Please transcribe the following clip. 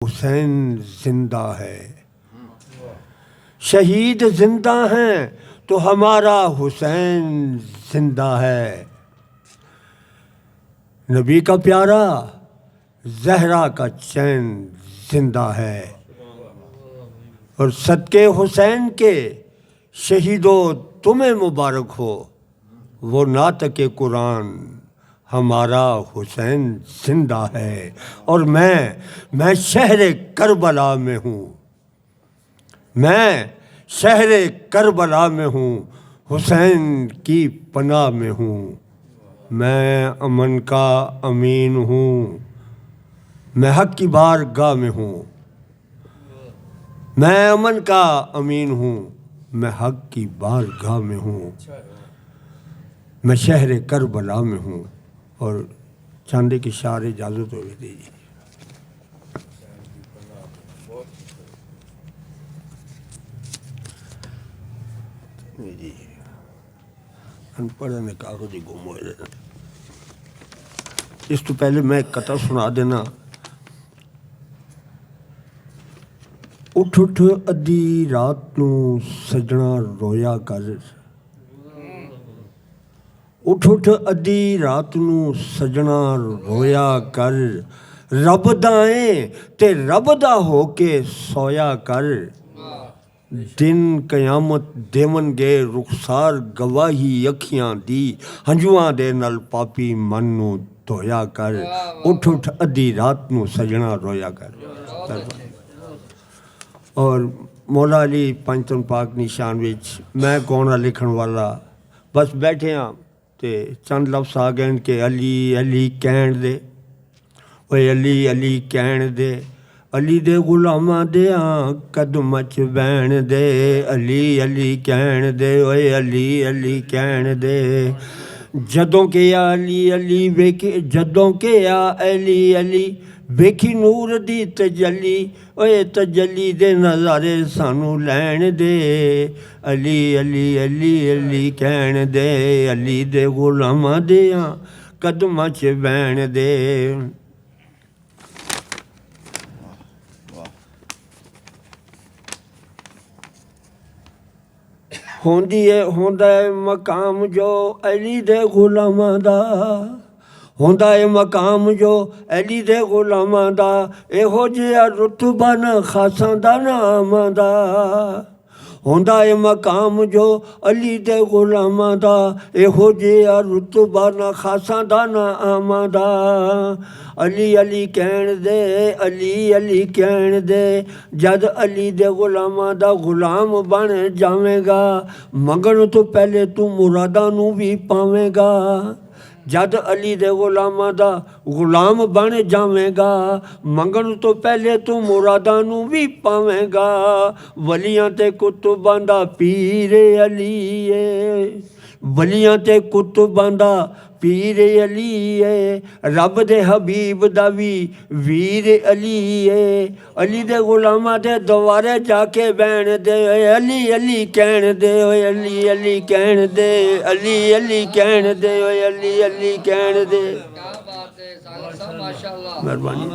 हुसैन जिंदा है। शहीद जिंदा हैं तो हमारा हुसैन जिंदा है। नबी का प्यारा जहरा का चैन जिंदा है। और सदके हुसैन के शहीदों तुम्हें मुबारक हो, वो नात के कुरान हमारा हुसैन जिंदा है। और मैं शहर करबला में हूँ, मैं शहर करबला में हूँ, हुसैन की पनाह में हूँ। मैं अमन का अमीन हूँ, मैं हक की बारगाह में हूँ। मैं अमन का अमीन हूँ, मैं हक की बारगाह में हूँ। मैं शहर करबला में हूँ। और चांदे की शार इजाज़त हो दीजिए। जी अनपढ़ ने कागज ही गुम हो जाना। इस तो पहले मैं कथा सुना देना। उठ उठ अद्धी रात नू सजना रोया कर, उठ उठ अद्धी रात नू सजना रोया कर। रब दा ऐ ते रब दा हो के सोया कर। दिन कयामत देवनगे रुखसार गवाही अखियां दी, हंजुआं दे नल पापी मन नू धोया कर। उठ उठ अद्धी रात नू सजना रोया कर। और मौला अली पंचतन पाक निशान विच मैं कौन लिखण वाला बस बैठे हाँ ते चंद लफ्ज़ आ गए कि अली अली कहण दे, ओए अली अली कहण दे। अली दे गुलामां दे कदम च बैण दे। अली अली कहण दे, ओए अली अली कहण दे। जदों के आ अली अली वेखी, जदों के आ अली अली वेखी नूर दी तजली, ओए तजली दे नज़ारे सानू लैण दे। अली अली अली अली कहण दे, अली दे गुलामां दे कदमां च बैण दे। होंदा है मकाम जो अली दे गुलामां दा, होंदा है मकाम जो अली दे गुलामां दा। एहो जिहा रुतबा न खासां दा नामां दा। होंदा है मकाम जो अली दे गुलामां दा, एहो जिहा रुतबा न खासां दा नामां दा। अली अली कहण दे, अली अली कहण दे। जद अली दे गुलामां दा गुलाम बन जावेगा, मंगण तो पहले तू मुरादां नू भी पावेगा। जद अली दे गुलामां दा गुलाम बन जावेगा, मंगण तो पहले तू मुरादां नू भी पावेगा। वलियां ते कुतुबां दा पीर अली ए, वलियां ते कुतुबां दा पीर अली ए। रब दे हबीब दा भी वीर अली ए। अली दे गुलामां दे दवारे जाके बैण दे, अली अली कहण दे, ओए अली अली कहण दे। अली अली कहण दे, ओए अली अली कहण दे। मेहरबानी।